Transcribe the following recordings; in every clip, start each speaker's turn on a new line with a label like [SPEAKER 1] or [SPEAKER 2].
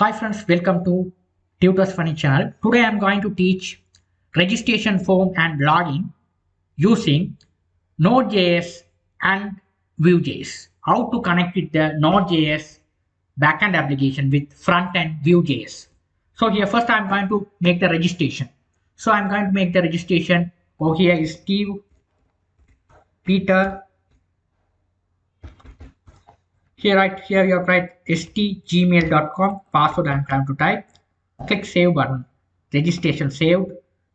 [SPEAKER 1] Hi friends, welcome to Tutors Funny channel. Today I am going to teach registration form and login using Node.js and Vue.js. How to connect with the Node.js backend application with Frontend Vue.js. So here first I am going to make the registration. So I am going to make the registration. Oh, here is Steve, Peter. Here you have write stgmail.com password. I am going to type. Click save button. Registration saved.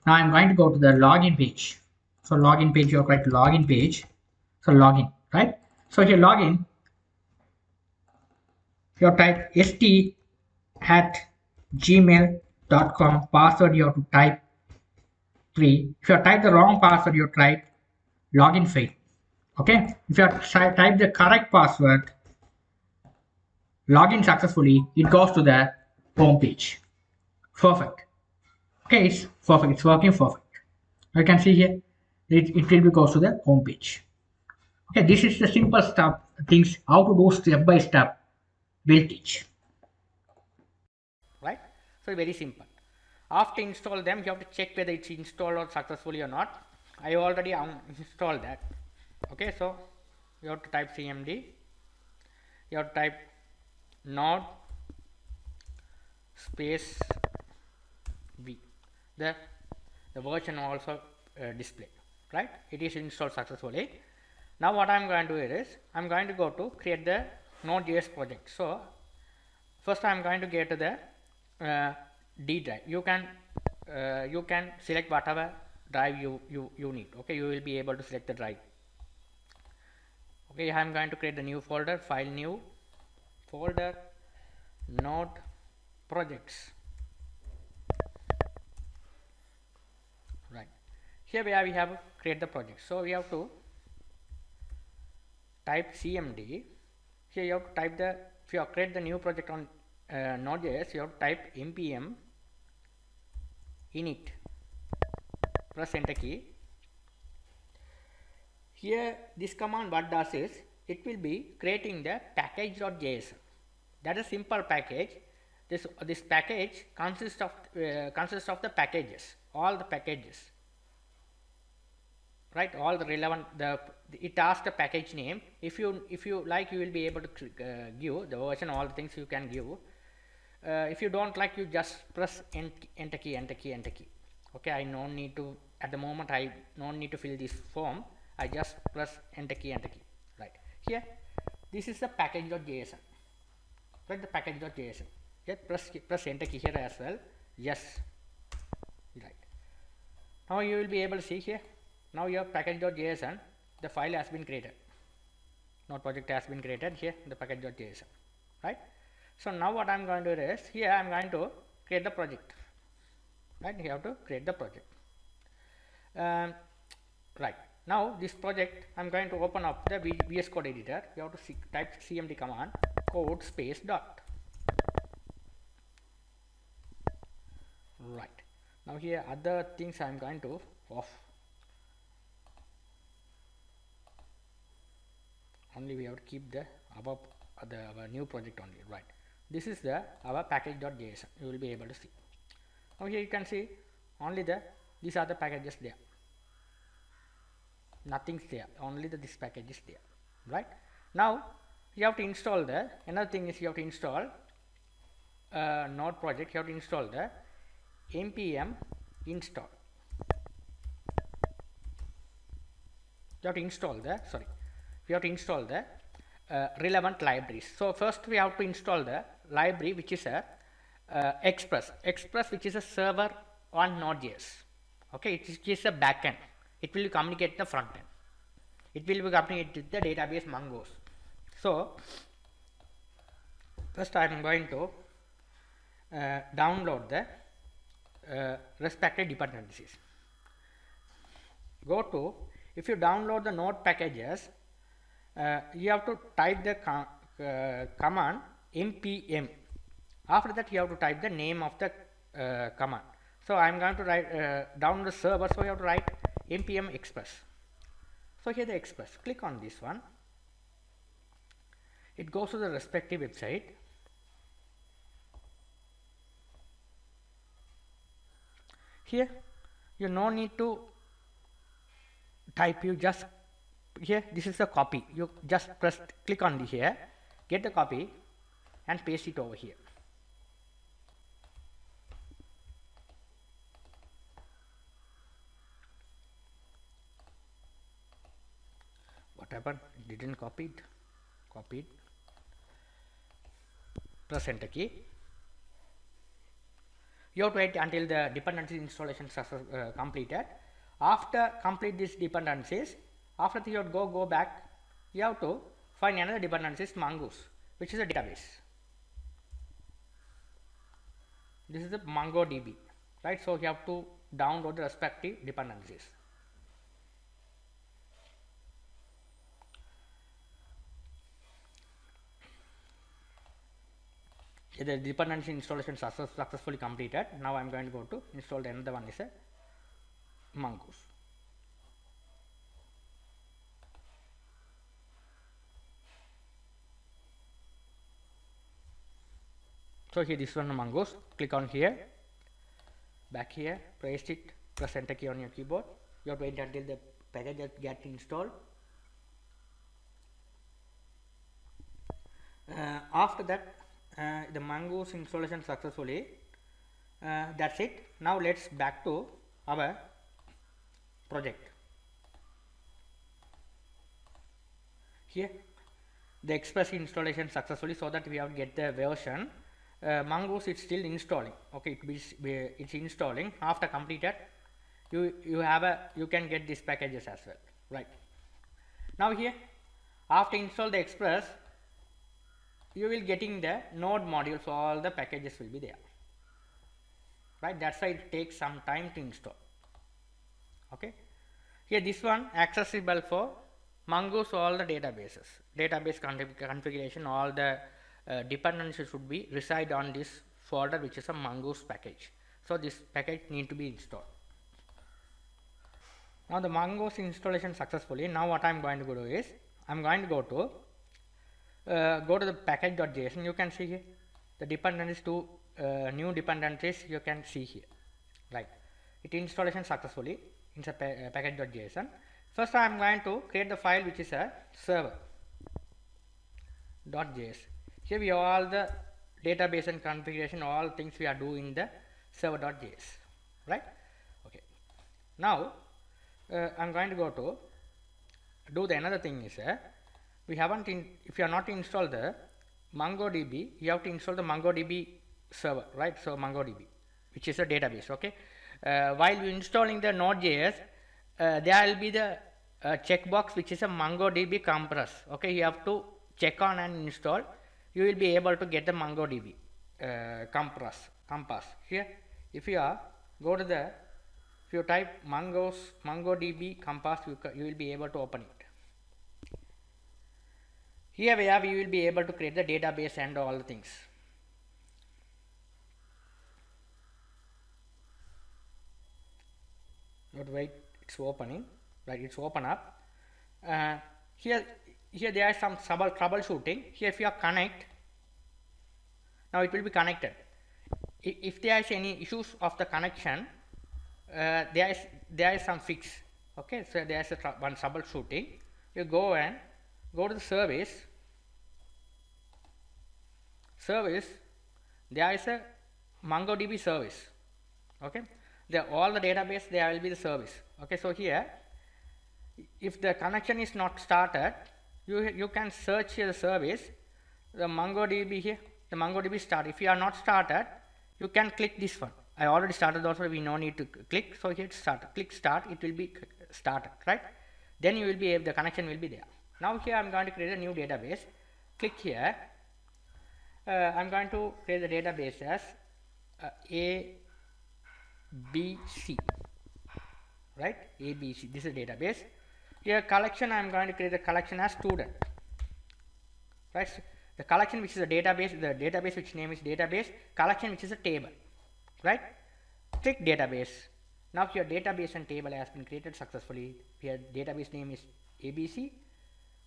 [SPEAKER 1] Now I'm going to go to the login page. So login page, you have write login page. So login, right? So here login, you have type st@gmail.com password. You have to type 3. If you have typed the wrong password, you type login fail. Okay. If you have typed the correct password, login successfully, it goes to the home page. Perfect. Okay, it's perfect. It's working perfect. You can see here, it will be goes to the home page. Okay, this is the simple stuff, things how to do step by step. We'll teach. Right? So very simple. After install them, you have to check whether it's installed or successfully or not. I already installed that. Okay, so you have to type cmd. You have to type node space v. The version also displayed, right? It is installed successfully. Now what I'm going to do is I'm going to go to create the Node.js project. So first I'm going to get to the D drive. You can select whatever drive you need. Okay, you will be able to select the drive. Okay, I'm going to create the new folder, file new folder, node projects. Right, here we have create the project. So we have to type cmd. Here you have to type the, if you have create the new project on Node.js, you have to type npm init, press enter key. Here this command what does is it will be creating the package.js. That is simple package. This package consists of the packages, all the packages, right? All the relevant, it asks the package name. If you like, you will be able to give the version, all the things you can give. If you don't like, you just press enter key. Okay, I no need to, at the moment I no need to fill this form. I just press enter key. Right, here this is the package.js, right? The package.js. Just press enter key here as well. Yes, right. Now you will be able to see here. Now your package.json, the file has been created. Node project has been created here, the package.json, right? So now what I'm going to do is here I'm going to create the project, right? You have to create the project. Right, now this project I'm going to open up the VS Code editor. You have to type cmd command code space dot. Right, now here other things I'm going to off. Only we have to keep the above our new project only, right? This is our package.json. You will be able to see. Now here you can see only these are the packages there. Nothing's there. Only this package is there, right? Now you have to install another thing is you have to install Node project. You have to install the npm install. You have to install we have to install the relevant libraries. So first we have to install the library which is a express, which is a server on Node.js. Okay, it is a backend. It will communicate the front end. It will be communicate with the database Mongoose. So first I am going to download the respective dependencies. Go to, if you download the Node packages, you have to type the command npm. After that you have to type the name of the command. So I am going to write down the server, so you have to write npm express. So here the express, click on this one. It goes to the respective website. Here you no need to type, you just here, this is the copy, you just click on the here, get the copy and paste it over here. What happened? It didn't copy it. Copied. Press enter key. You have to wait until the dependency installation is completed. After complete these dependencies, after that you have to go back, you have to find another dependencies, Mongoose, which is a database. This is the MongoDB, right? So you have to download the respective dependencies. The dependency installation successfully completed. Now I am going to go to install the another one is a Mongoose. So here this one Mongoose, click on here, back here, paste it, press enter key on your keyboard. You have to wait until the package gets installed. After that, the Mongoose installation successfully. That's it. Now let's back to our project. Here the Express installation successfully, so that we have to get the version. Mongoose is still installing. Okay, it's installing. After completed, you can get these packages as well, right? Now here, after install the Express, you will getting the node module, so all the packages will be there, right? That's why it takes some time to install. Okay, here this one accessible for Mongoose, all the databases, database configuration, all the dependencies should be reside on this folder, which is a Mongoose package. So this package need to be installed. Now the Mongoose installation successfully. Now what I am going to do is, I am going to go to the package.js, and you can see here the dependencies to new dependencies you can see here, right? It installation successfully in a package.js. First I am going to create the file which is a server.js. Here we have all the database and configuration, all things we are doing in the server.js, right? Okay. Now I am going to go to do the another thing is we haven't if you are not installed the MongoDB, you have to install the MongoDB server, right? So MongoDB, which is a database. Okay, while you installing the Node.js, there will be the checkbox which is a MongoDB compress. Okay, you have to check on and install. You will be able to get the MongoDB compass here. If you are go to the, if you type MongoDB compass, you will be able to open it. Here where we will be able to create the database and all the things. Not wait, it's opening, right? It's open up. Here there is some troubleshooting. Here if you are connect, now it will be connected. If there is any issues of the connection, there is some fix. Okay, so there is one troubleshooting. You go to the service, there is a MongoDB service. Okay, all the database, there will be the service. Okay, so here if the connection is not started, you can search the service, the MongoDB here, the MongoDB start. If you are not started, you can click this one. I already started also, we no need to click. So here start, click start, it will be started, right? Then you will be able, the connection will be there. Now here I am going to create a new database. Click here. I am going to create the database as ABC, right? ABC. This is database. Here collection, I am going to create the collection as student, right? So the collection which is a database, the database which name is database, collection which is a table, right? Click database. Now your database and table has been created successfully. Here database name is ABC,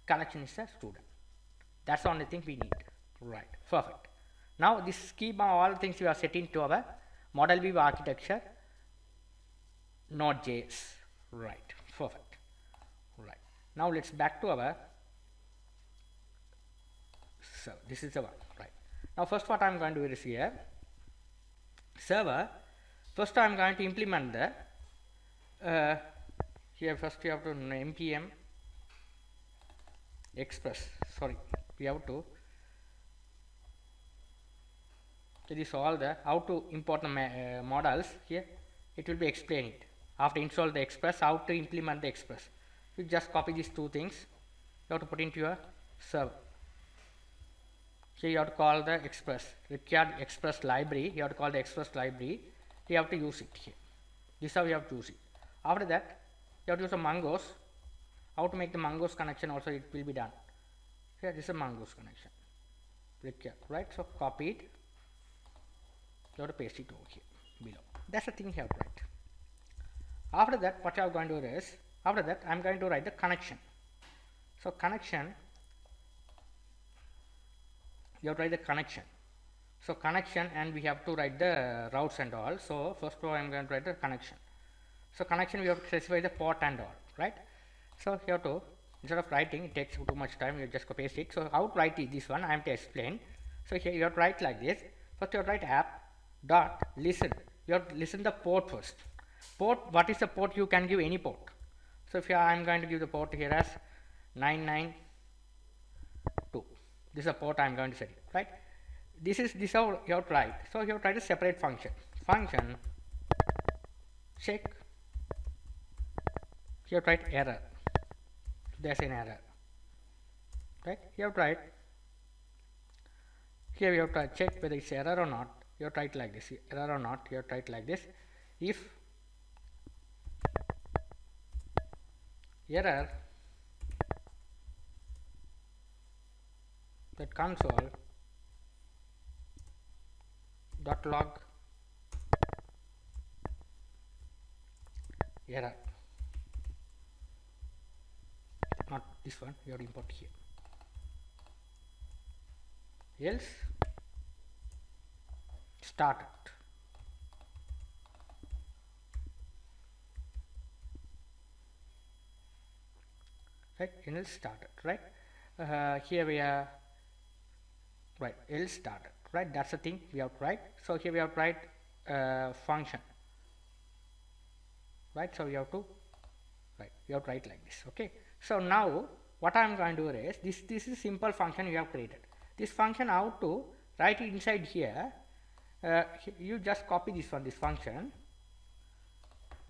[SPEAKER 1] collection is a student. That's the only thing we need, right? Perfect. Now this schema, all things we are setting to our model view architecture. nodejs. Right, perfect. Right, now let's back to our, so this is the one. Right, now first what I'm going to do is here server. First I'm going to implement the here first you have to npm express, sorry, we have to, it is all the how to import the models here. It will be explained after install the express, how to implement the express. You just copy these two things, you have to put into your server. Here you have to call the express, required express library, you have to call the express library, you have to use it here. This is how you have to use it. After that you have to use a Mongoose. How to make the Mongoose connection also it will be done. Here this is a Mongoose connection required, right? So copy it, you have to paste it over here below. That's the thing you have to write. After that what you are going to do is, after that I am going to write the connection. So connection, you have to write the connection. So connection, and we have to write the routes and all. So first of all I am going to write the connection. So connection we have to specify the port and all, right? So you have to, instead of writing, it takes too much time, you just paste it. So how to write is this one I am to explain. So here you have to write like this. First you have to write app dot listen. You have to listen the port first. Port, what is the port? You can give any port. So if I am going to give the port here as 992, this is a port I am going to set it, right? This how you have to write. So you have to write a separate function. Function check. You have to write error. There's an error, right? You have to write here. You have to check whether it's error or not. You have to write like this, error or not. You have to write like this. If error, that console dot log error, not this one, you have to import here. Else started, right? Else started, right? Here we are, right? Else started, right? That's the thing we have to write. So here we have to write function, right? So you have to write like this. Okay, so now what I am going to do is this is simple function you have created. This function, how to write it inside here, you just copy this one, this function,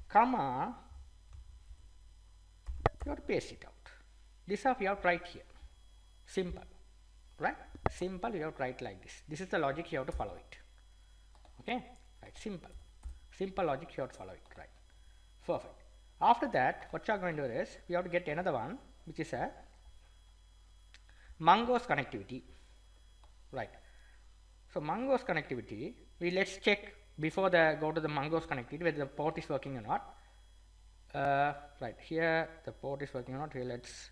[SPEAKER 1] comma, you have to paste it out. This stuff you have to write here. Simple, right? Simple, you have to write like this. This is the logic, you have to follow it. Okay, right? Simple logic, you have to follow it, right? Perfect. After that, what you are going to do is we have to get another one, which is a Mongoose connectivity, right? So Mongoose connectivity, let's check before go to the Mongoose connectivity whether the port is working or not. Right here the port is working or not. Here let's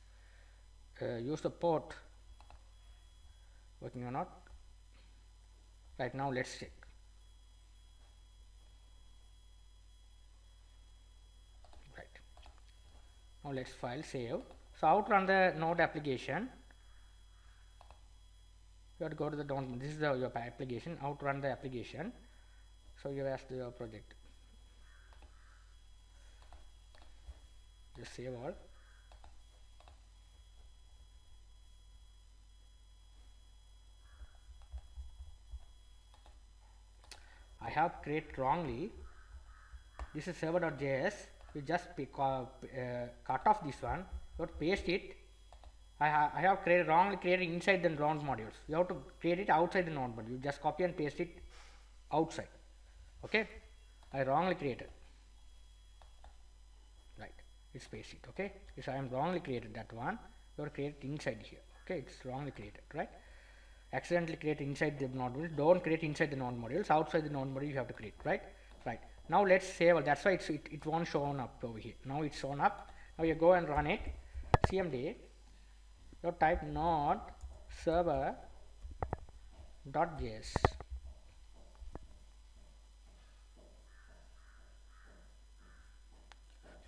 [SPEAKER 1] use the port working or not. Right, now let's check. Right, now let's file save. So how to run the node application, you have to go to the this is your application, how to run the application. So you have to your project, just save all. I have created wrongly, this is server.js. You just cut off this one, you have to paste it. I have wrongly created inside the node modules. You have to create it outside the node module. You just copy and paste it outside. Okay, I wrongly created, right? It's paste it. Okay, so I am wrongly created that one. You have to create it inside here. Okay, it's wrongly created, right? Accidentally create inside the node modules. Don't create inside the node modules. Outside the node module you have to create, right? Right. Now let's save. That's why it won't show up over here. Now it's shown up. Now you go and run it. CMD. You type node server.js.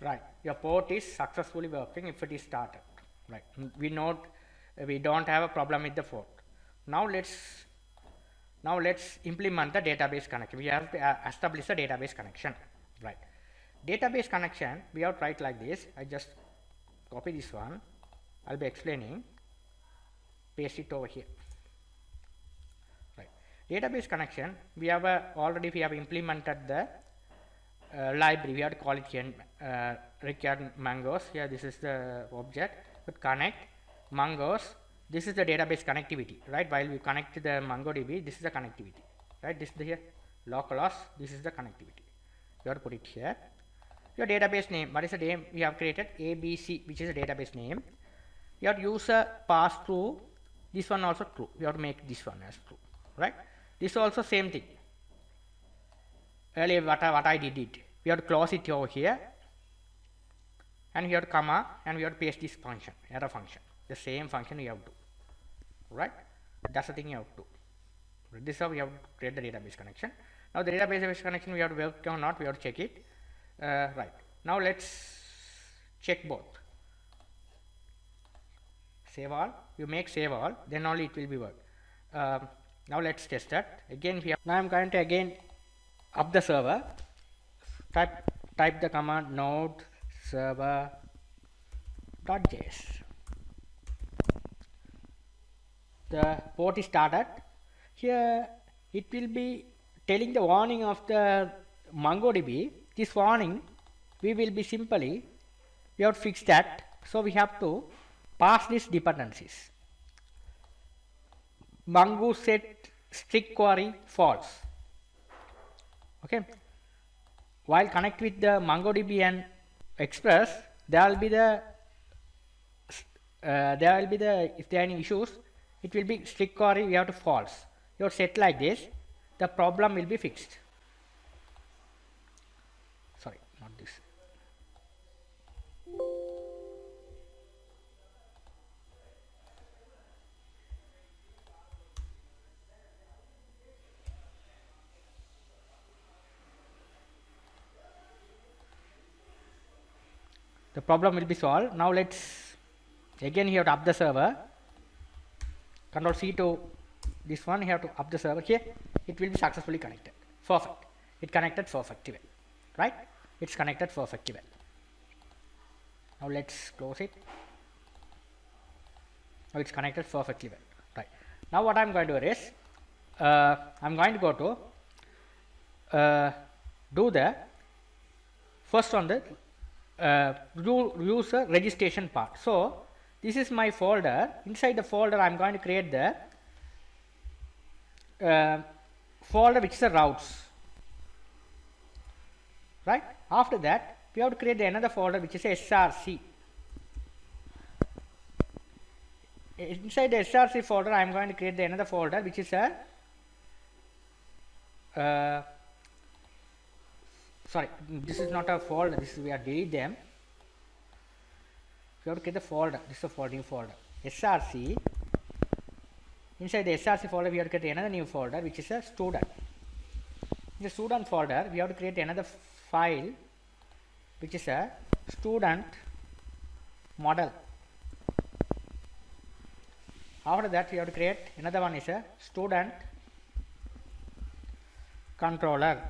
[SPEAKER 1] Right, your port is successfully working if it is started. Right, we don't have a problem with the port. Now let's implement the database connection. We have to establish a database connection. Right, database connection we have to write like this. I just copy this one. I'll be explaining. Paste it over here. Right, database connection we have already implemented the library. We have to call it here required Mangos. Here this is the object. But connect Mangos. This is the database connectivity, right? While we connect to the MongoDB, this is the connectivity, right? This is the here localhost. This is the connectivity. You have to put it here. Your database name. What is the name we have created? ABC, which is a database name. You have to use a pass through. This one also true. You have to make this one as true, right? This also same thing. Earlier what I did it. We have to close it over here, and we have to comma, and we have to paste this function, error function. The same function you have to do, right? That's the thing you have to do. This is how we have to create the database connection. Now the database connection we have to work or not, we have to check it. Right, now let's check both. Save all. You make save all, then only it will be work. Now let's test that again. Now I'm going to again up the server. Type the command node server.js. The port is started. Here it will be telling the warning of the MongoDB. This warning we will be we have to fix that. So we have to pass these dependencies. Mongo set strict query false. Okay. While connect with the MongoDB and Express, there will be the if there are any issues, it will be strict query. We have to false. You have set like this. The problem will be fixed. Sorry, not this. The problem will be solved. Now let's again here to up the server. Control C to this one. You have to up the server here. It will be successfully connected. Perfect. It connected perfectly well. Right? It's connected perfectly well. Now let's close it. Now it's connected perfectly well. Right. Now what I'm going to do is I'm going to go to do the first on the user registration part. So this is my folder. Inside the folder I'm going to create the folder which is the routes, right? After that we have to create another folder which is a src. Inside the src folder I am going to create another folder which is a sorry, this is not a folder, this is we are delete them. You have to create the folder. This is a new folder, src. Inside the src folder we have to create another new folder which is a student. In the student folder we have to create another file which is a student model. After that we have to create another one is a student controller.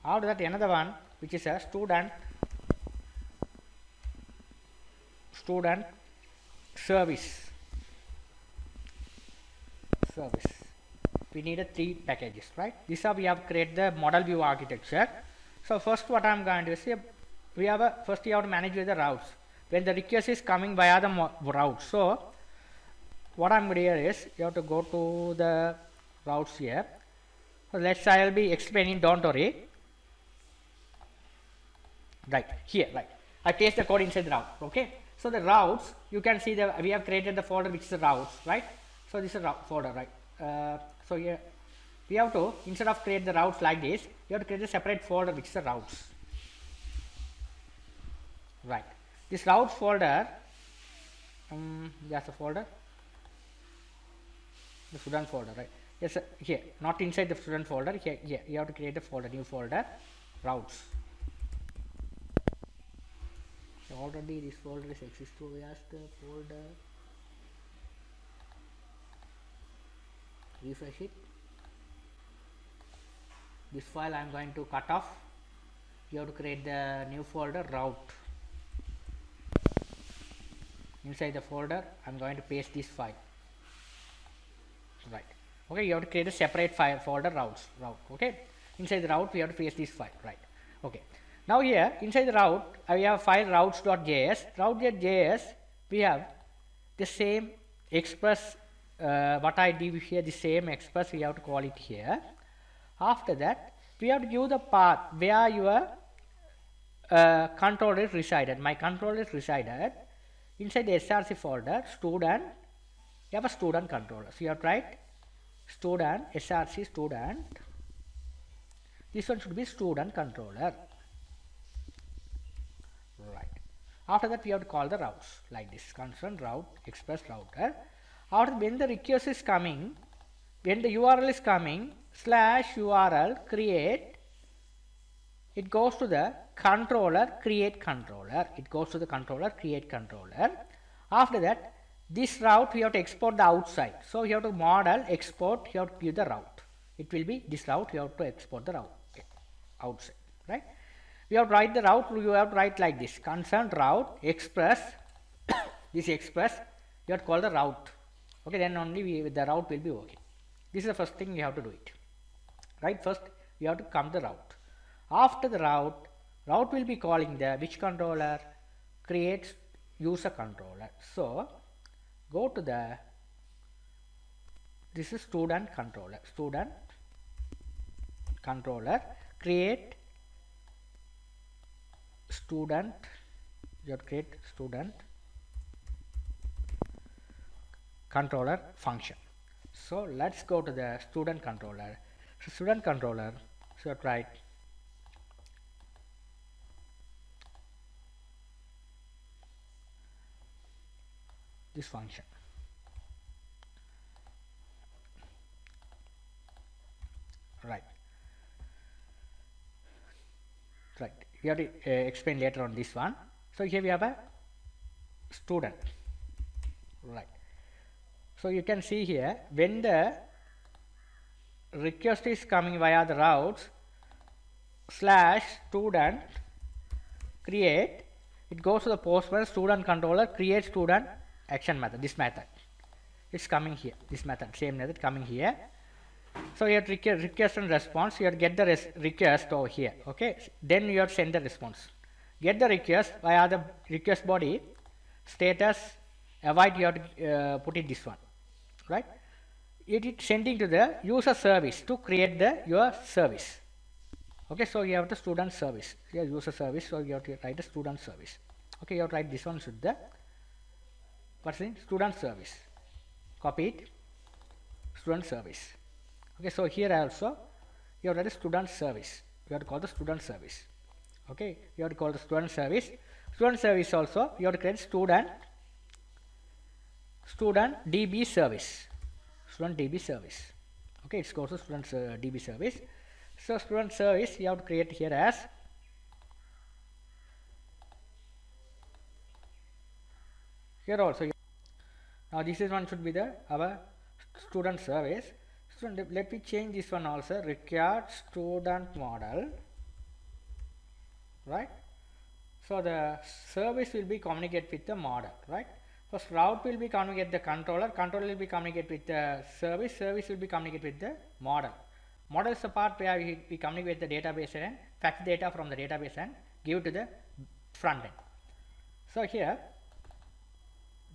[SPEAKER 1] After that another one which is a student service. We need 3 packages, right? This is how we have create the model view architecture. So first what I am going to say, we have first you have to manage with the routes. When the request is coming via the routes, so what I am going to do is you have to go to the routes here. So let's I will be explaining, don't worry. Right here, right. I paste the code inside the route. Okay. So the routes, you can see we have created the folder which is the routes, right? So this is a route folder, right? So here we have to, instead of create the routes like this, you have to create a separate folder which is the routes, right? This routes folder, there's a folder, the student folder, right? Yes, here, not inside the student folder. Here you have to create a folder, new folder, routes. already this folder is exists. So where's the folder? Refresh it. This file I'm going to cut off. You have to create the new folder route. Inside the folder I'm going to paste this file. Right. Okay, you have to create a separate file folder route. Okay. Inside the route we have to paste this file. Right. Okay. Now here inside the route we have file routes.js. Route.js we have the same express what I did here, the same express we have to call it here. After that we have to give the path where your controller is resided. My controller is resided inside the src folder student. You have a student controller, so you have to write student src student. This one should be student controller. Right. After that we have to call the routes like this, constant route express router. After when the request is coming, when the URL is coming /URL create, it goes to the controller create controller. It goes to the controller create controller. After that this route we have to export the outside. So you have to model export, you have to give the route. It will be this route, you have to export the route outside, right? We have to write the route, you have to write like this, concern route express this express, you have to call the route. Okay, then only the route will be okay. This is the first thing you have to do it, right? First you have to come the route. After the route will be calling the which controller? Creates user controller. So go to the, this is student controller, create student, you have to create student controller function. So let's go to the student controller. So student controller, so you have to write this function. Right. We have to explain later on this one. So here we have a student. Right. So you can see here when the request is coming via the routes /student create, it goes to the postman student controller create student action method. This method it's coming here, this method, same method coming here. So you have to request and response, you have to get the request over here. Okay, then you have to send the response. Get the request via the request body status avoid, you have to put it this one, right? It is sending to the user service to create the your service. Okay, so you have the student service here, user service, so you have to write the student service. Okay, you have to write this one should the what's in student service, copy it, student service. Okay, so here also you have to write the student service, you have to call the student service. Okay, you have to call the student service. Student service also you have to create student DB service, student DB service. Okay, it's called student DB service. So student service you have to create here as here also. Now this is one should be the our student service. Student, let me change this one also, required student model, right? So the service will be communicate with the model, right? First route will be communicate the controller will be communicate with the service will be communicate with the model. Model is the part where we communicate with the database and fetch data from the database and give to the front end. So here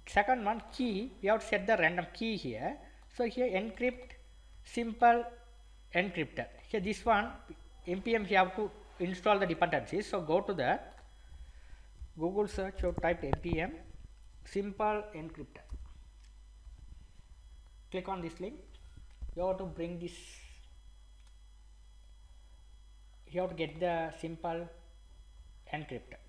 [SPEAKER 1] second one key, we have to set the random key here. So here encrypt simple encryptor. Here this one npm you have to install the dependencies. So go to the Google search or type npm simple encryptor. Click on this link. You have to bring this. You have to get the simple encryptor.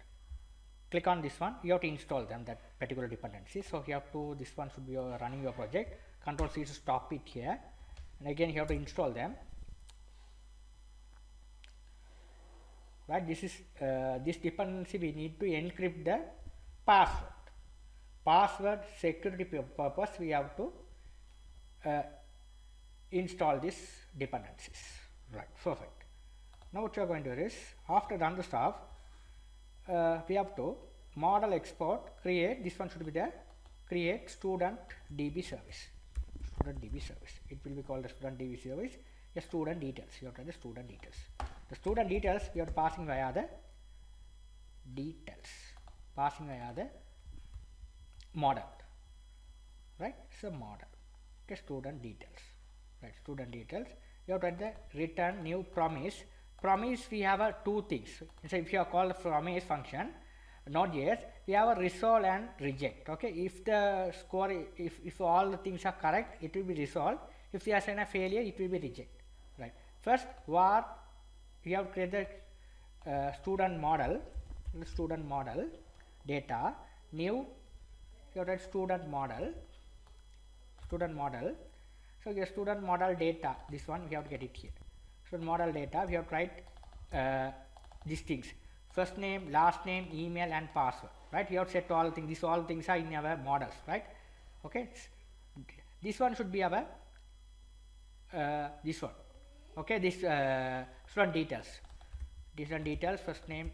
[SPEAKER 1] Click on this one. You have to install them, that particular dependency. So you have to, this one should be running your project. Control C to stop it here. And again you have to install them. Right, this is this dependency we need to encrypt the password security purpose we have to install these dependencies. Right, perfect. Now what you are going to do is, after run the stuff, we have to model export, create, this one should be there, create student DB service. Student DB service. It will be called the student DB service. A student details. You have to write the student details. The student details we are passing via the details. Passing via the model. Right? So model. Okay, student details. Right, student details. You have to write the return new promise. Promise we have two things. So if you are called promise function, Node.js, we have a resolve and reject. Okay, if the score, if all the things are correct, it will be resolved. If there is a failure, it will be reject. Right. First, var, we have created student model data, new, you have student model. So your student model data, this one we have to get it here. Student model data, we have to write these things. First name, last name, email and password. Right? We have set all things. These all things are in our models. Right? Okay. This one should be our this one. Okay. This student details. Different details. First name,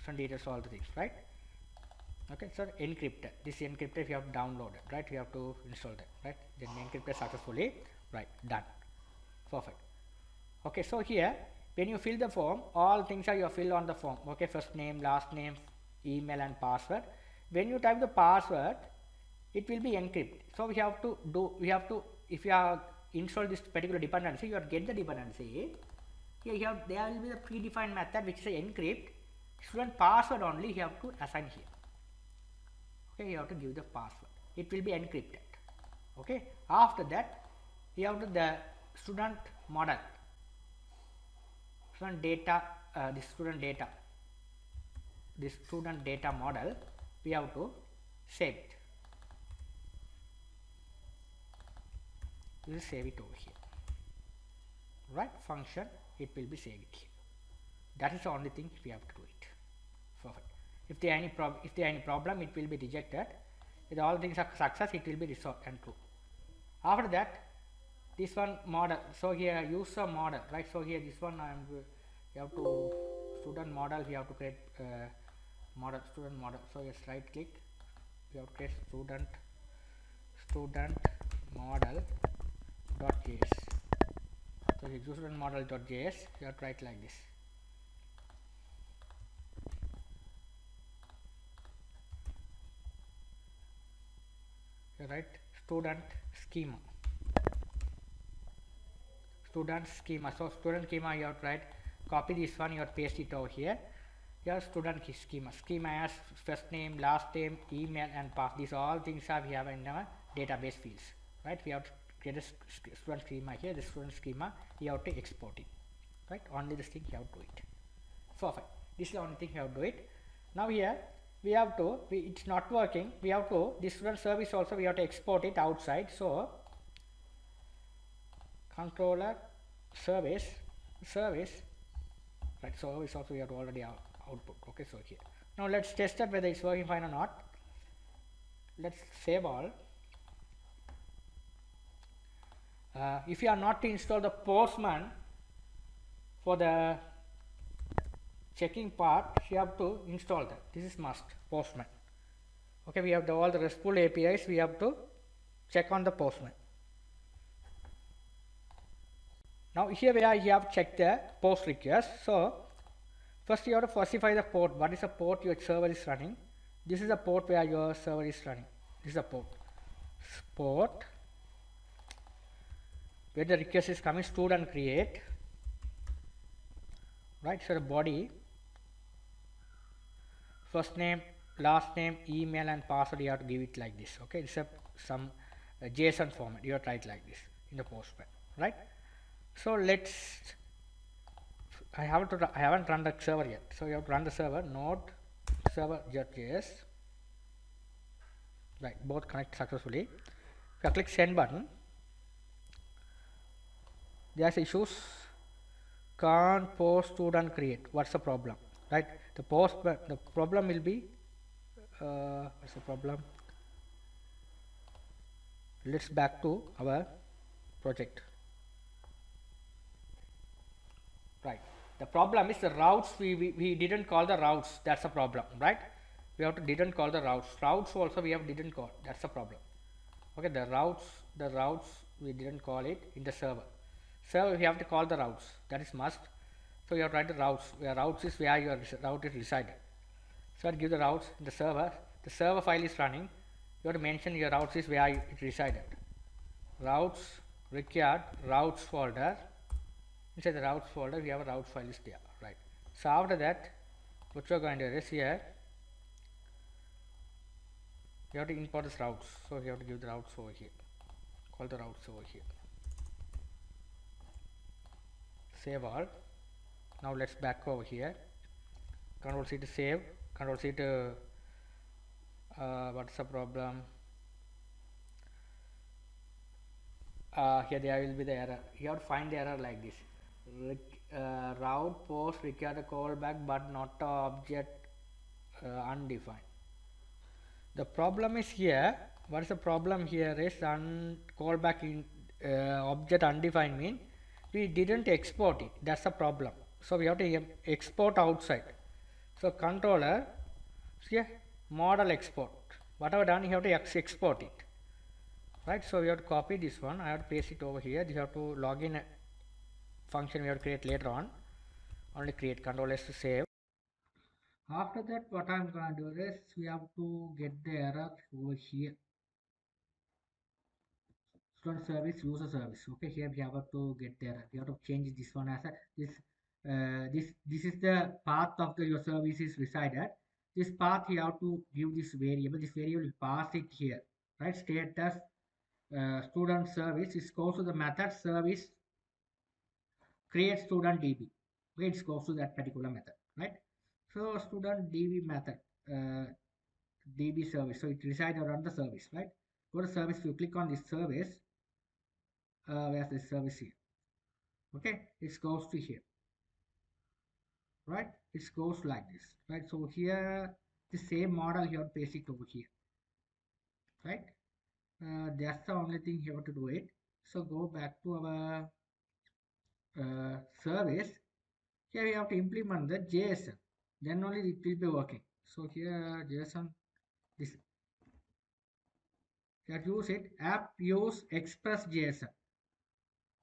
[SPEAKER 1] student details, all the things. Right? Okay. So encrypted. This encrypted we have downloaded. Right? We have to install that. Right? Then encrypted successfully. Right? Done. Perfect. Okay. So here, when you fill the form, all things are you fill on the form. Okay, first name, last name, email and password. When you type the password, it will be encrypted. So we have to if you have installed this particular dependency, you have to get the dependency. Here there will be the predefined method which is encrypt. Student password only you have to assign here. Okay, you have to give the password. It will be encrypted. Okay, after that, you have to the student model. Data, this student data model, we have to save it. We will save it over here. Right? Function, it will be saved here. That is the only thing we have to do it. Perfect. If there are any problem, it will be rejected. If all things are success, it will be resolved and true. After that, this one model. So here user model, right? So here this one you have to student model. We have to create student model. So yes, right click. We have to create student model .js. So here student model .js. You have to write like this. You write student schema. So student schema you have to write, copy this one, you have to paste it over here. Your student schema has first name, last name, email and pass. These all things are we have in our database fields. Right? We have to create a student schema here. The student schema you have to export it. Right? Only this thing you have to do it. Perfect. This is the only thing you have to do it. Now here we have to, it's not working. We have to, this student service also we have to export it outside. So controller service, right? Service also we have to already output. Okay, so here now let's test it whether it's working fine or not. Let's save all. If you are not to install the Postman for the checking part, you have to install that. This is must, Postman. Okay, we have all the RESTful APIs. We have to check on the Postman. Now here where you have checked the post request. So first you have to specify the port. What is the port your server is running? This is the port where your server is running. This is the port. Where the request is coming, student create. Right, so the body, first name, last name, email and password you have to give it like this. Okay, it's some JSON format. You have to write like this in the Postman. Right? So let's, I haven't run the server yet. So you have to run the server, node server.js. Right, both connect successfully. If you click send button, there's issues. Can't post student create. What's the problem? Right, the problem will be what's the problem? Let's back to our project. Right, the problem is the routes, we didn't call the routes, that's the problem, right? We have to didn't call the routes also we have didn't call, that's the problem. Okay, the routes we didn't call it in the server we have to call the routes, that is must. So you have to write the routes, where routes is where your route is resided. So I'll give the routes in the server file is running, you have to mention your routes is where it resided. Routes required routes folder. Inside the routes folder we have a routes file is there, right? So after that what you are going to do is here you have to import this routes, so you have to give the routes over here, call the routes over here, save all. Now let's back over here, Control C to save, Control C to what's the problem, here there will be the error, you have to find the error like this. Route post require the callback but not the object undefined. The problem is here, what is the problem here is callback in object undefined mean we didn't export it, that's the problem. So we have to export outside. So controller here model export, whatever done you have to export it, right? So we have to copy this one, I have to paste it over here. You have to log in function we have to create later on, only create, Control S to save. After that what I'm going to do is we have to get the error over here, student service user service. Okay, here we have to get the error, we have to change this one as a this is the path of your service is resided. This path you have to give this variable will pass it here, right? Status student service is goes to the method service create student db, it goes to that particular method, right? So student db method db service, so it resides around the service, right? Go to service, you click on this service, where's this service here? Okay, it goes to here, right? It goes like this, right? So here the same model here, paste it over here, right? That's the only thing you have to do it. So go back to our service. Here we have to implement the JSON, then only it will be working. So here JSON, this that use it app use express JSON,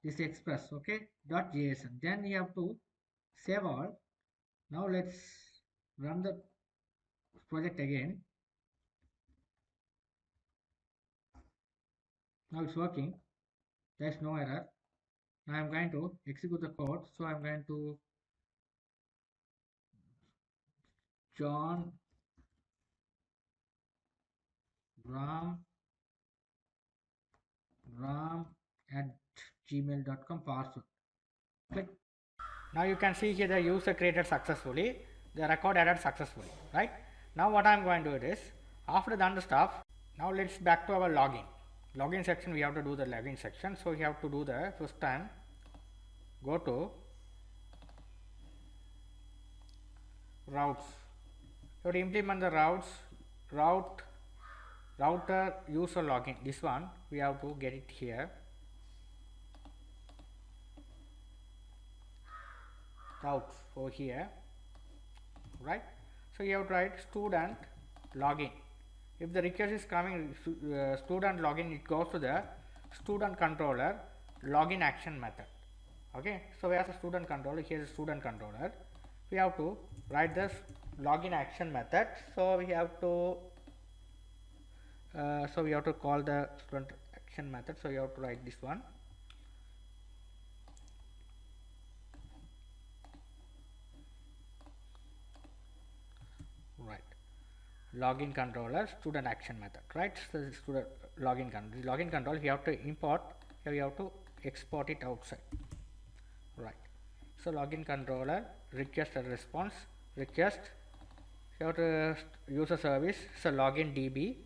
[SPEAKER 1] this express, okay, dot JSON. Then you have to save all. Now let's run the project again. Now it's working, there's no error. Now I'm going to execute the code. So I'm going to John Ram at gmail.com password. Click. Now you can see here the user created successfully, the record added successfully, right? Now what I'm going to do is after done the stuff, now let's back to our login section. We have to do the login section. So you have to do the first time go to routes, you have to implement the router user login, this one we have to get it here, routes over here, right? So you have to write student login. If the request is coming student login, it goes to the student controller login action method. Okay, so where's the student controller? Here's the student controller. We have to write this login action method. So we have to call the student action method. So you have to write this one. Right, login controller student action method, right? So the student login controller we have to import, here we have to export it outside, right? So login controller request and response, request, you have to user service, so login db,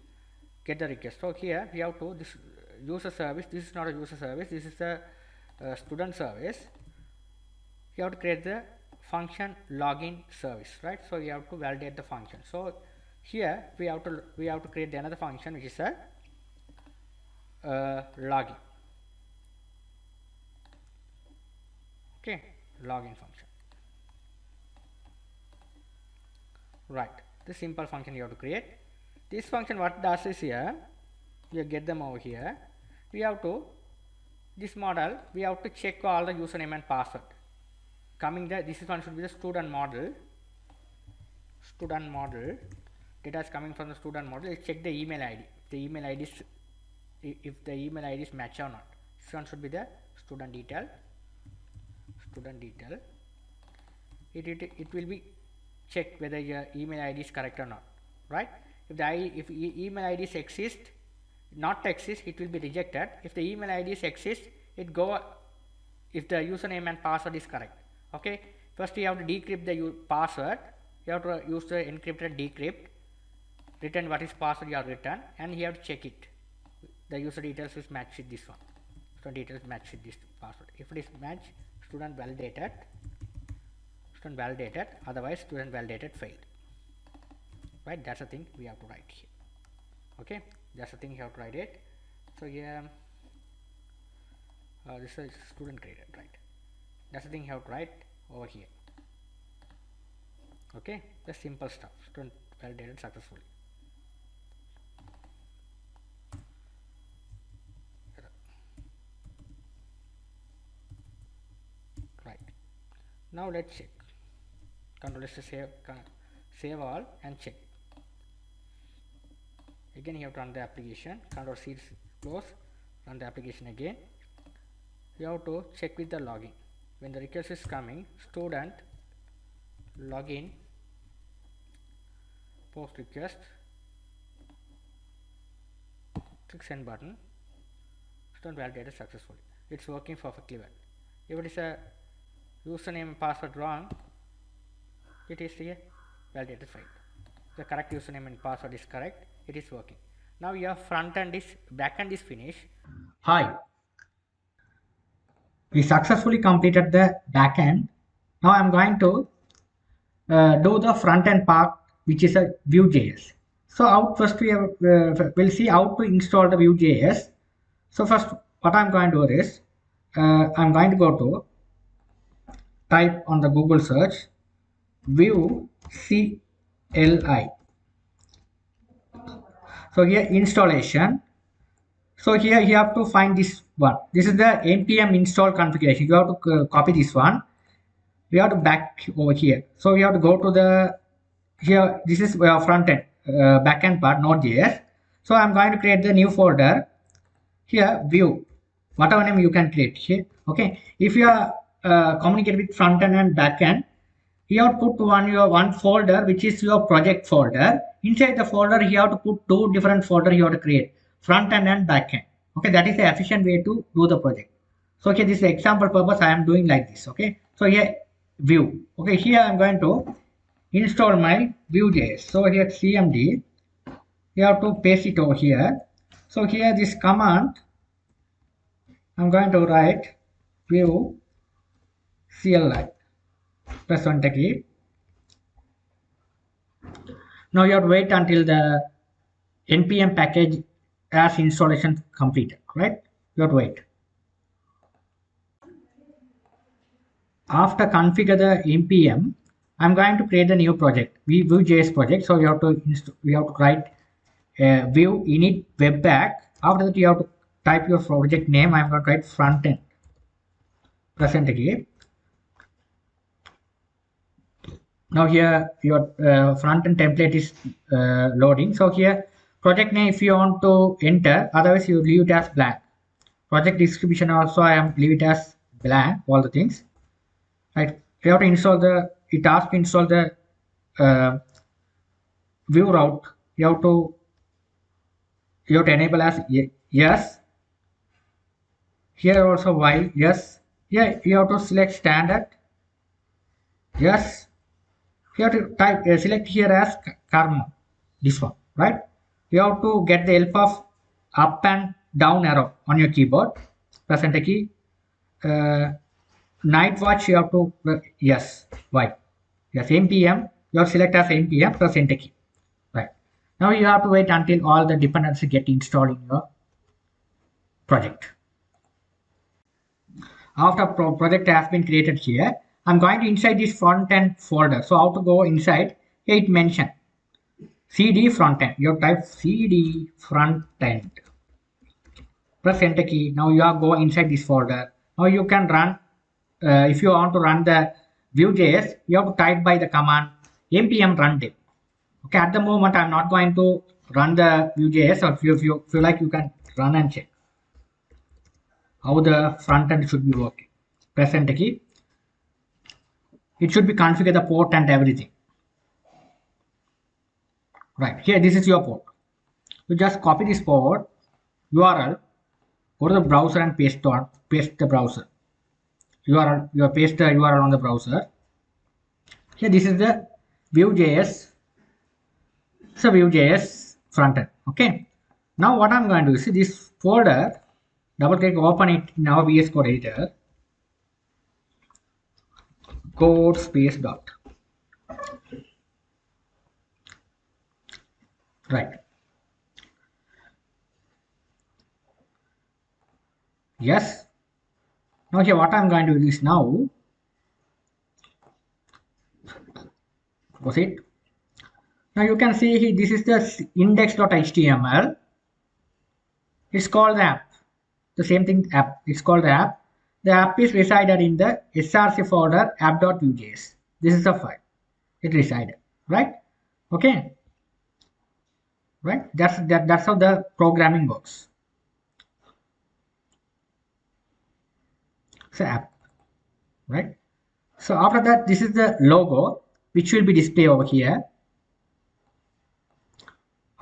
[SPEAKER 1] get the request. So here we have to this user service, this is not a user service, this is a student service. You have to create the function login service, right? So you have to validate the function. So Here we have to create another function which is a login. Okay, login function. Right, this simple function you have to create. This function what does is here, you get them over here. We have to this model. We have to check all the username and password. Coming there, this one should be the student model. Student model. Data is coming from the student model. Let's check the email ID. If the email ID is match or not. This one should be the student detail. Student detail. It will be check whether your email ID is correct or not, right? If email IDs exist, it will be rejected. If the email IDs exist, it go if the username and password is correct. Okay, first you have to decrypt the password. You have to use the encrypted decrypt, return what is password you have written, and you have to check it. The user details is match with this one. Student details match with this password. If it is match, student validated, otherwise student validated failed. Right, that's the thing we have to write here. Okay, that's the thing you have to write it. So here this is student created, right? That's the thing you have to write over here. Okay, the simple stuff. Student validated successfully. Right, now let's check. Control S to save all and check. Again you have to run the application. Control C close, run the application again. You have to check with the login. When the request is coming, student login post request, click send button, student validated successfully. It's working perfectly well. If it is a username and password wrong, it is here validated failed. The correct username and password is correct, it is working. Now your backend is finished.
[SPEAKER 2] Hi, we successfully completed the backend. Now I'm going to do the front end part, which is a Vue.js. So first we'll see how to install the Vue.js. So first what I'm going to do is I'm going to go to type on the Google search Vue CLI. So here installation. So here you have to find this one. This is the npm install configuration. You have to copy this one. We have to back over here. So we have to go to the here. This is front end backend part node.js. So I'm going to create the new folder here. View, whatever name you can create here. Okay. If you are communicate with front end and backend, you have to put one folder which is your project folder. Inside the folder you have to put two different folders you have to create, front end and back end. Okay, that is the efficient way to do the project. So okay, this is example purpose I am doing like this. Okay, so here Vue. Okay, here I am going to install my Vue.js. So here cmd, you have to paste it over here. So here this command I'm going to write Vue CLI. Press enter key. Now you have to wait until the npm package as installation completed, right? You have to wait. After configure the npm, I'm going to create a new project, Vue.js project. So you have to write Vue init webpack. After that, you have to type your project name. I'm going to write frontend. Press enter key. Now here your front-end template is loading. So here project name if you want to enter, otherwise you leave it as blank. Project description also I am leave it as blank, all the things. Right. You have to install it asks to install the Vue route. You have to enable as yes. Here also while yes. Here you have to select standard. Yes. You have to type select here as karma, this one, right? You have to get the help of up and down arrow on your keyboard. Press enter key. Night watch you have to yes, why? Yes, npm. You have to select as npm. Press enter key. Right. Now you have to wait until all the dependencies get installed in your project. After project has been created here, I'm going to inside this frontend folder. So how to go inside? Here it mentioned cd frontend. You type cd frontend. Press enter key. Now you are go inside this folder. Now you can run. If you want to run the Vue.js, you have to type by the command npm run dev. Okay, at the moment I'm not going to run the Vue.js, or if you feel like, you can run and check how the front end should be working. Press enter key. It should be configure the port and everything. Right here, this is your port. You just copy this port URL, go to the browser and paste the browser URL. You paste the URL on the browser. Here, this is the Vue.js. So Vue.js frontend. Okay. Now what I'm going to do is, see this folder. Double click, open it in our VS Code editor. Code space dot. Right. Yes. Now here what I'm going to do is, now proceed. Now you can see here, this is the index.html. It's called the app. The same thing, app. It's called the app. The app is resided in the src folder app.vue.js. This is the file. It resided, right? Okay. Right. That's how the programming works. So app, right? So after that, this is the logo which will be displayed over here.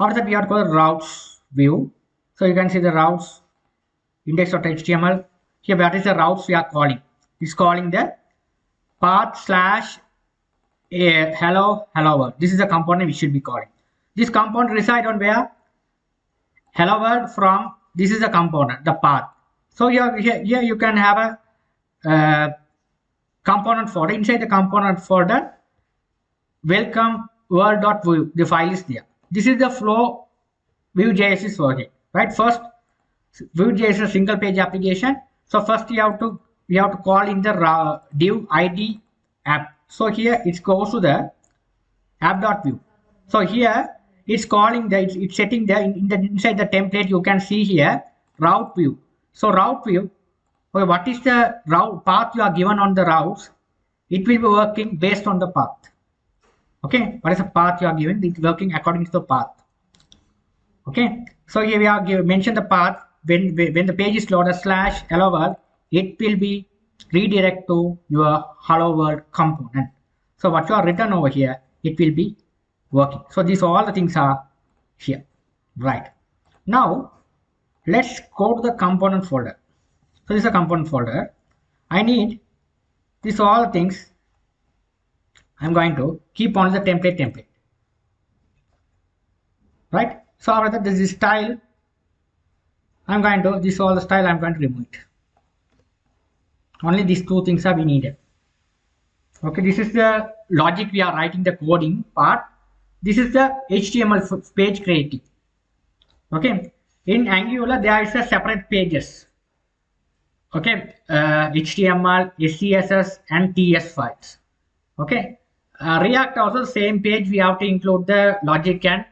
[SPEAKER 2] After that, we have to go to routes view. So you can see the routes index.html. Here, what is the routes we are calling? It's calling the path slash hello world. This is the component we should be calling. This component reside on where? Hello world from. This is the component, the path. So here you can have a component folder. Inside the component folder, welcome world.vue. The file is there. This is the flow Vue.js is working. Right. First, Vue.js is a single page application. So first we have to call in the div id app. So here it goes to the app.vue. So here it's calling it's setting the inside the template. You can see here route view. So route view. Okay, what is the route path you are given on the routes? It will be working based on the path. Okay, what is the path you are given? It's working according to the path. Okay, so here we are mention the path. When the page is loaded slash hello world, it will be redirect to your hello world component. So what you are written over here, it will be working. So these all the things are here. Right. Now let's go to the component folder. So this is a component folder. I need these all things. I'm going to keep on the template. Right. So after that, this is style. I'm going to this all the style. I'm going to remove it. Only these two things are we needed. Okay, this is the logic we are writing the coding part. This is the HTML page creating. Okay, in Angular there is a separate pages. Okay, HTML, CSS, and TS files. Okay, React also same page. We have to include the logic and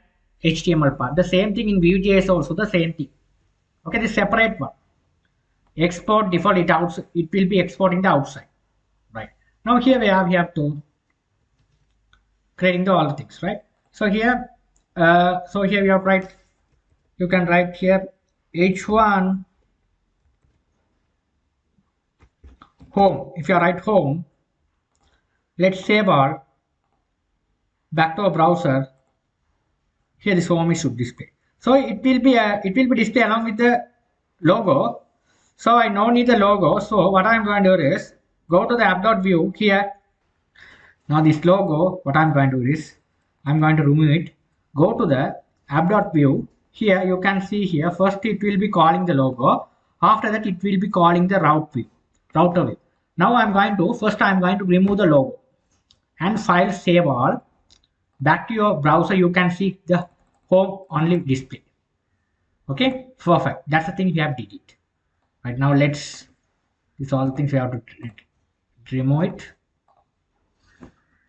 [SPEAKER 2] HTML part. The same thing in Vue.js also the same thing. Okay, the separate one. Export default it will be exporting the outside. Right. Now here we have to creating all the things, right? So here we have write. You can write here h1 home. If you write home, let's save all. Back to our browser. Here this home should display. So it will be displayed along with the logo. So I now need the logo. So what I'm going to do is go to the app.vue here. Now this logo, what I'm going to do is I'm going to remove it. Go to the app.vue. Here you can see here first it will be calling the logo. After that it will be calling the router view. Now I'm going to remove the logo and file save all. Back to your browser, you can see the home only display. Okay, perfect. That's the thing we have did it. Right now, let's these all things we have to remove it.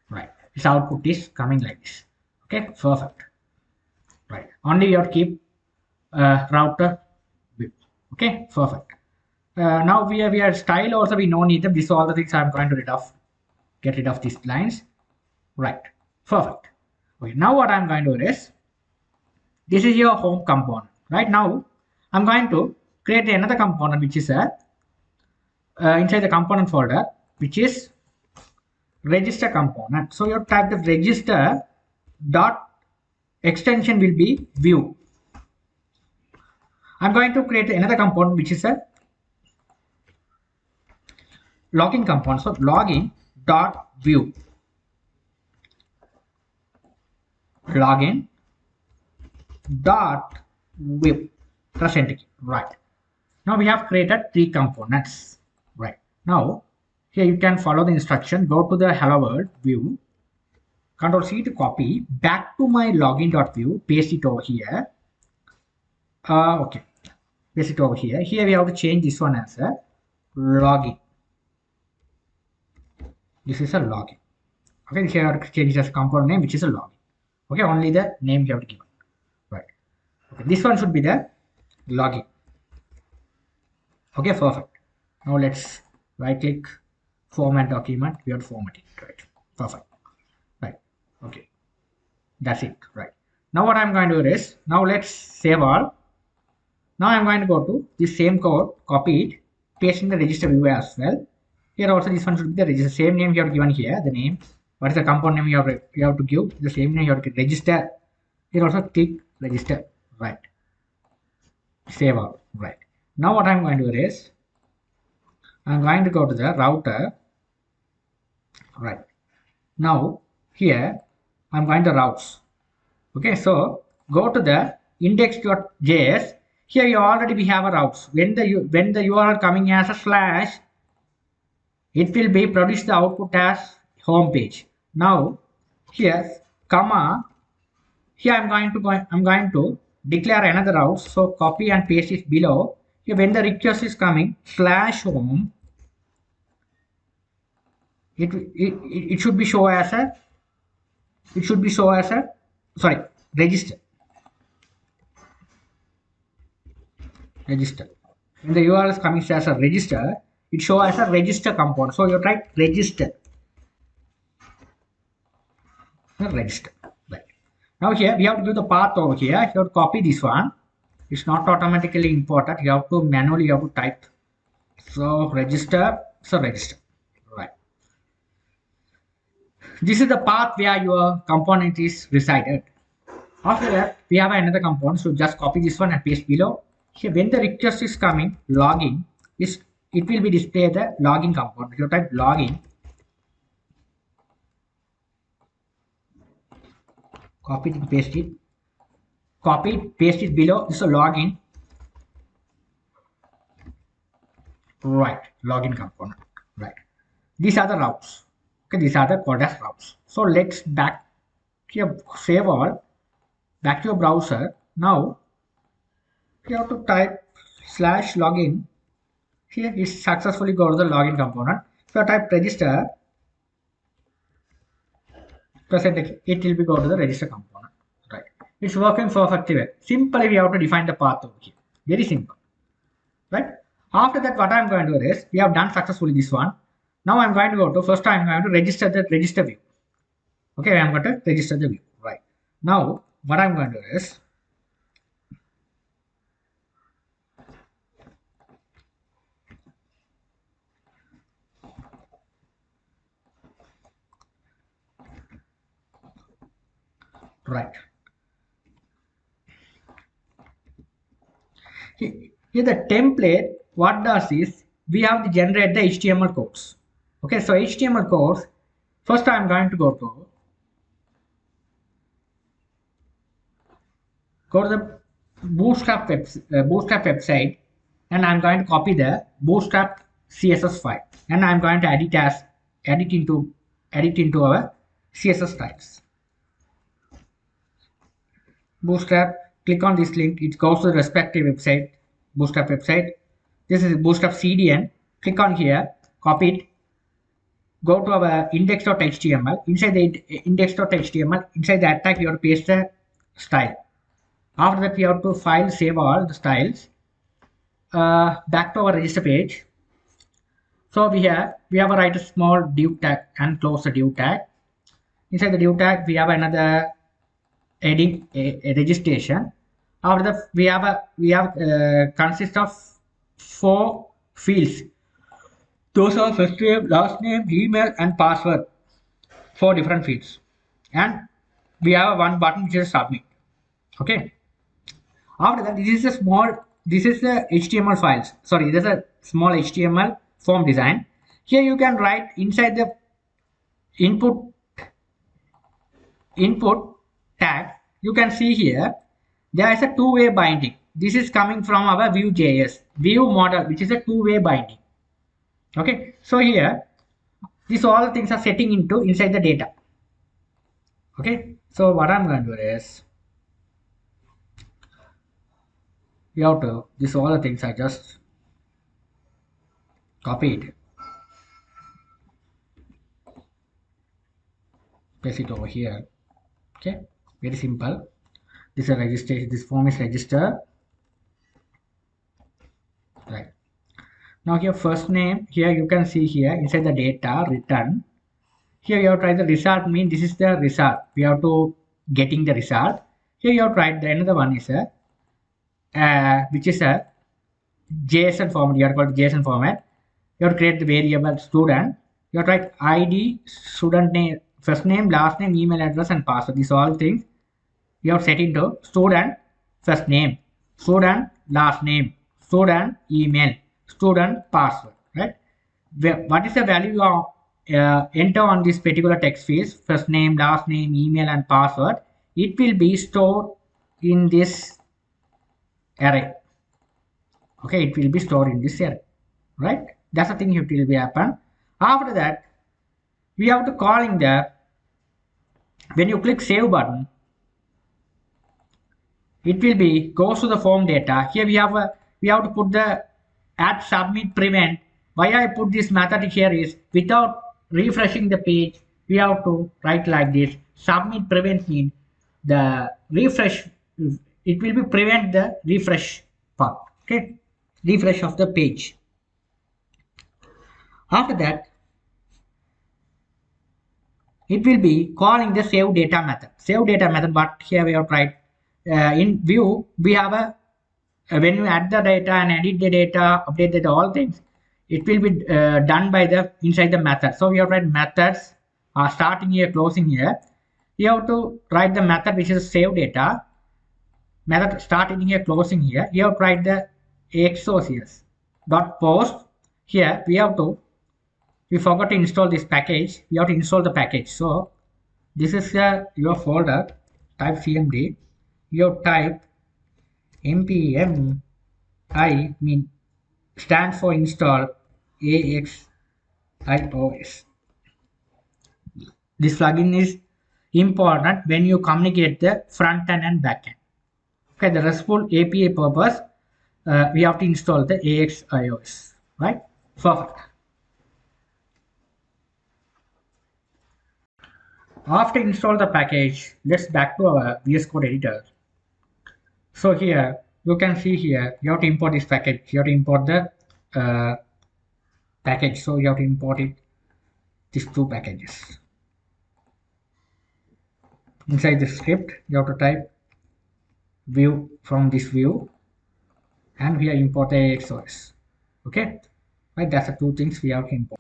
[SPEAKER 2] Right, this output is coming like this. Okay, perfect. Right, only you have to keep router width. Okay, perfect. Now we are style also we no need them. These are all the things I'm going to get rid of these lines. Right, perfect. Okay, now what I'm going to do is this is your home component. Right now I'm going to create another component which is a inside the component folder which is register component. So you type the register dot extension will be view. I'm going to create another component which is a login component. So login dot view. Login dot view. Press enter key. Right. Now we have created 3 components. Right. Now here you can follow the instruction. Go to the hello world view. Control C to copy back to my login.view. Paste it over here. Okay. Paste it over here. Here we have to change this one as a login. This is a login. Okay. Here I have to change it as a component name which is a login. Okay. Only the name you have to give. Right. Okay. This one should be the login. Okay. Perfect. Now let's right click format document. We have to format it. Right. Perfect. Right. Okay. That's it. Right. Now what I'm going to do is now let's save all. Now I'm going to go to the same code, copy it, paste in the register view as well. Here also this one should be the register. Same name you have given here. The name. What is the component name you have to give? The same name you have to register. Here also click register. Right. Save all. Right. Now what I'm going to do is I'm going to go to the router. Right. Now here I'm going to routes. Okay. So go to the index.js. Here you already we have a routes. When the URL coming as a slash, it will be produce the output as home page. Now here comma, here I'm going to declare another route. So copy and paste it below. Here when the request is coming slash home, it should be show as a sorry register. When the URL is coming as a register, it shows as a register component. So you type register. Register. Right. Now here we have to do the path over here. You have to copy this one. It's not automatically imported. You have to manually type. So register. Right. This is the path where your component is resided. After that, we have another component. So just copy this one and paste below. Here, when the request is coming, login it will be display the login component. You type login, copy it, paste it, paste it below. This is a login. Right, login component. Right. These are the routes. Okay, these are the called as routes. So let's back here, save all, back to your browser. Now you have to type slash login. Here it successfully go to the login component. If you type register, it will be go to the register component. Right. It's working perfectly well. Simply we have to define the path over here. Very simple. Right. After that, what I'm going to do is we have done successfully this one. Now I'm going to go to first I'm going to register the register view. Okay, I'm going to register the view. Right. Now what I'm going to do is right. Here the template, what does is we have to generate the HTML codes. Okay, so HTML codes, first I'm going to go to the Bootstrap website, and I'm going to copy the Bootstrap CSS file, and I'm going to edit into our CSS styles. Bootstrap, click on this link, it goes to the respective website, Bootstrap website. This is Bootstrap CDN. Click on here, copy it, go to our index.html. Inside the index.html, inside the attack, you have to paste the style. After that, we have to file, save all the styles. Back to our register page. So we have a write a small div tag and close the div tag. Inside the div tag, we have another adding a registration. After that, we have consist of 4 fields. Those are first name, last name, email, and password. 4 different fields, and we have one button which is submit. Okay. After that, this is the HTML files. Sorry, this is a small HTML form design. Here you can write inside the input tag. You can see here there is a two-way binding. This is coming from our Vue.js view model, which is a two-way binding. Okay, so here these all things are setting into inside the data. Okay, so what I'm going to do is we have to this all the things I just copied, paste it over here. Okay, very simple. This is a registration, this form is register, right? Now here first name, here you can see here inside the data return. Here you have to write the result, mean this is the result. We have to getting the result. Here you have to write the another one is a which is a JSON format. You are called JSON format. You have to create the variable student. You have to write ID, student name, first name, last name, email address, and password. These all things you have set into student first name, student last name, student email, student password. Right? What is the value you enter on this particular text fields, first name, last name, email, and password? It will be stored in this array. Okay, it will be stored in this array, right? That's the thing it will be happen. After that, we have to calling the, when you click save button, it will be goes to the form data. Here we have to put the add submit prevent. Why I put this method here is without refreshing the page, we have to write like this. Submit prevent means the refresh, it will be prevent the refresh part. Okay, refresh of the page. After that, it will be calling the save data method. Save data method, but here we have tried in Vue. We have a when you add the data and edit the data, update the all things, it will be done by the inside the method. So we have write methods starting here, closing here. You have to write the method which is save data method starting here, closing here. You have to write the exocs dot post. Here we forgot to install this package. You have to install the package. So this is your folder. Type cmd. You have type npm I mean stands for install AXIOS. This plugin is important when you communicate the front end and back end. Okay, the RESTful API purpose, we have to install the AXIOS, right? Perfect. After install the package, let's back to our VS Code editor. So here you can see here you have to import this package. You have to import the package. So you have to import it, these two packages. Inside the script, you have to type view from this view, and we are import the AXOS. Okay, right? That's the two things we have to import.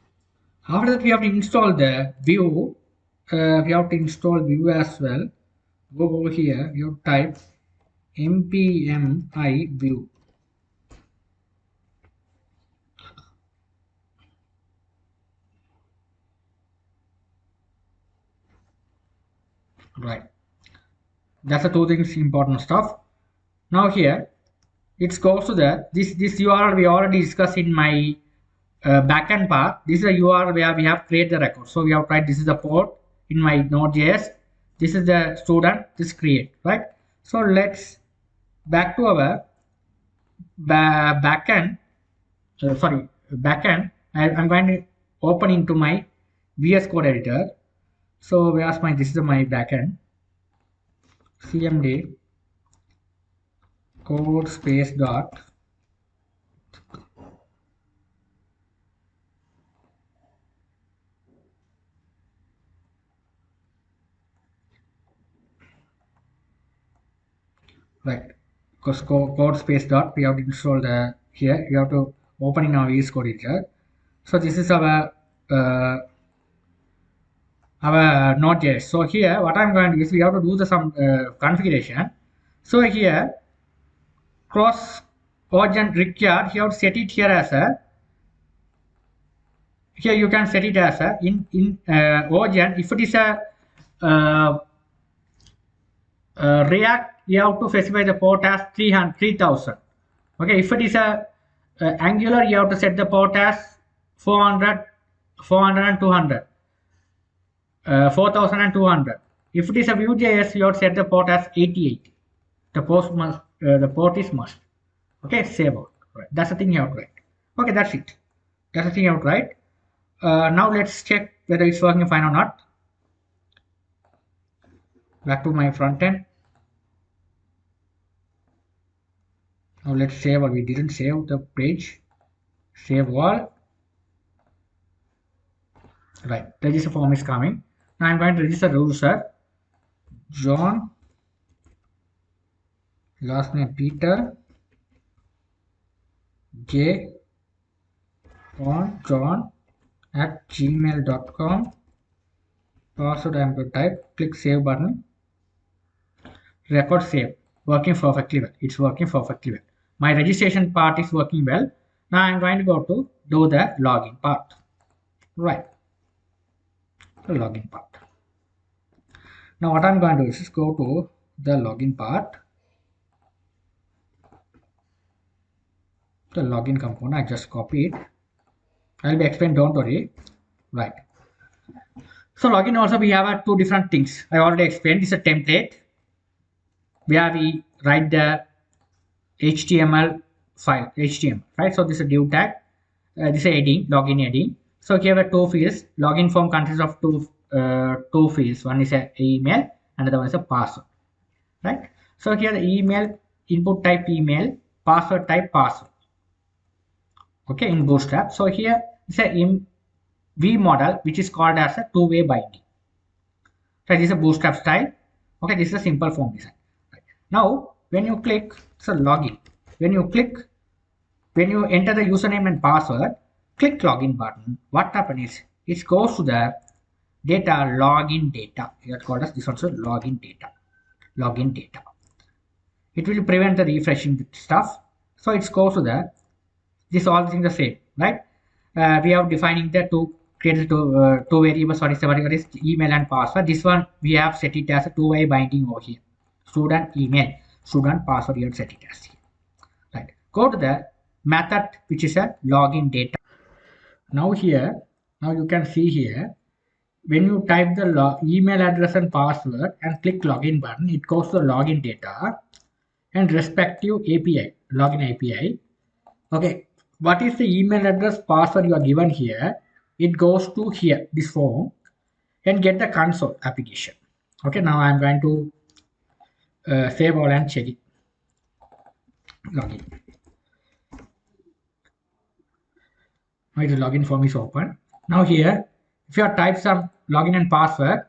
[SPEAKER 2] After that, we have to install the view. We have to install view as well. Go over here. You type npm I view. Right, that's the two things important stuff. Now here it goes to the this URL we already discussed in my backend part. This is a URL where we have created the record. So we have tried this is the port in my Node.js. This is the student, this create, right? So let's back to our backend. Sorry, backend. I'm going to open into my VS Code editor. So where's my, this is my backend. CMD code space dot right, because code space dot, we have to install the, here you have to open in our VS Code editor. So this is our Node.js. So here what I'm going to do is we have to do the some configuration. So here cross origin required, you have to set it here as a, here you can set it as a in origin. If it is a React, you have to specify the port as 3000. Okay, if it is a Angular, you have to set the port as 400 and 200, 4000 and 200. If it is a Vue.js, you have to set the port as 88. The port is must. Okay, save out. Right. That's the thing you have to write. Okay, that's it. That's the thing you have to write. Now let's check whether it's working fine or not. Back to my front end. Now let's save, or we didn't save the page. Save all. Right, register form is coming. Now I'm going to register the user. John, last name Peter, J on John at gmail.com. Password I am going to type. Click save button. Record save. Working perfectly well. It's working perfectly well. My registration part is working well. Now I'm going to go to do the login part. Right. The login part. Now what I'm going to do is go to the login part. The login component, I just copy it. I'll be explained, don't worry. Right. So login also we have two different things. I already explained. This is a template where we write the HTML file, HTML, right? So this is a div tag. This is heading, login heading. So here are two fields. Login form consists of two fields. One is a email, another one is a password, right? So here the email input type email, password type password. Okay, in Bootstrap. So here is a V model which is called as a two-way binding. So this is a Bootstrap style. Okay, this is a simple form design. Right. Now when you click, so login. When you enter the username and password, click login button. What happens is it goes to the data, login data. Here called as this also login data. Login data. It will prevent the refreshing stuff. So it goes to the, this all things the same, right? We are defining the created two variables. What is the variable is email and password. This one we have set it as a two-way binding over here. Student email, student password, you have set it as here. Right. Go to the method which is a login data. Now here, now you can see here, when you type the email address and password and click login button, it goes to the login data and respective API, login API. Okay, what is the email address, password you are given here? It goes to here, this form, and get the console application. Okay, now I'm going to save all and check it. Login. Now the login form is open. Now here, if you have typed some login and password,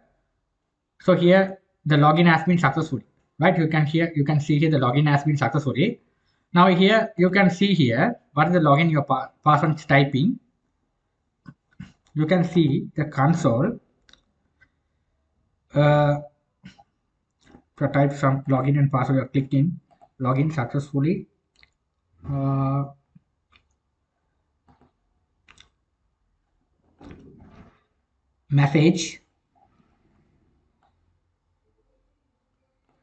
[SPEAKER 2] so here the login has been successfully, right? You can see here the login has been successfully. Now here you can see here what is the login your password is typing. You can see the console. To type some login and password, you are clicking login successfully. Message.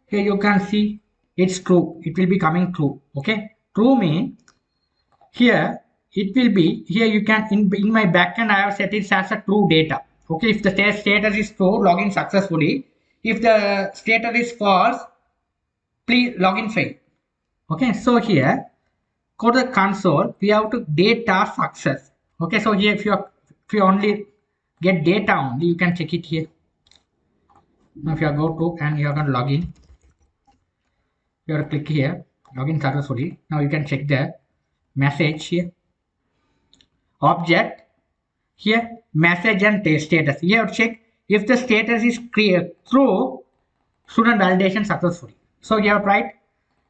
[SPEAKER 2] Here you can see it's true. It will be coming true. Okay, true mean here it will be here. You can in my backend I have set it as a true data. Okay, if the status is true, login successfully. If the status is false, please login fail. Okay, so here go to the console, we have to data success. Okay, so here if you only get data only, you can check it here. Now if you go to and you are going to log in, you have to click here, login successfully. Now you can check the message here, object here, message and status. You have to check if the status is clear through student validation successfully. So you have to write,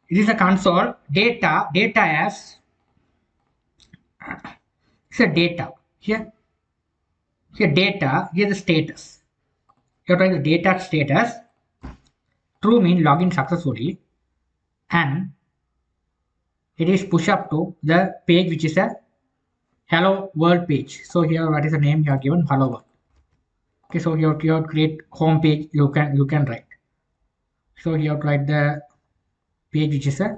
[SPEAKER 2] it is a console data as it's a data here data, here the status. You have to write the data status. True mean login successfully, and it is push up to the page which is a hello world page. So here what is the name you are given, hello world. Okay, so you have to create home page, you can write. So you have to write the page which is a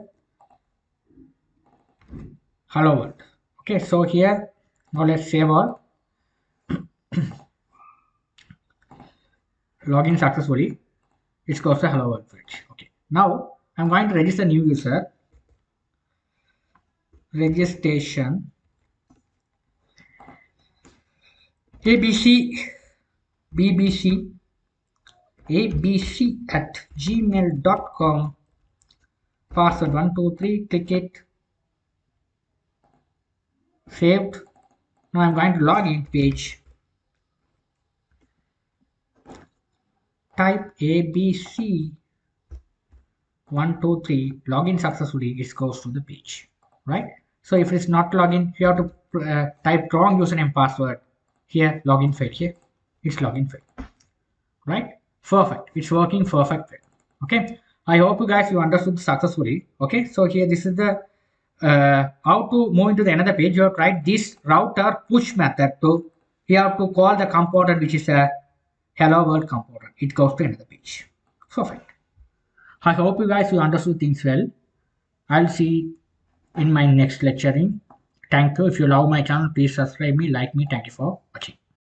[SPEAKER 2] hello world. Okay, so here now let's save all. Login successfully, it goes to hello world page. Okay, now I'm going to register new user. Registration bbc at gmail.com, password 123, click it, saved. Now I'm going to login page, type abc 123, login successfully, it goes to the page, right? So if it's not login, you have to type wrong username password here, login failed, here it's login failed, right? Perfect, it's working perfect. Okay, I hope you guys you understood successfully. Okay, so here this is the how to move into the another page. You have to write this router push method to, you have to call the component which is a hello world component, it goes to another page. Perfect. I hope you guys you understood things well. I'll see in my next lecturing. Thank you. If you love my channel, please subscribe me, like me. Thank you for watching.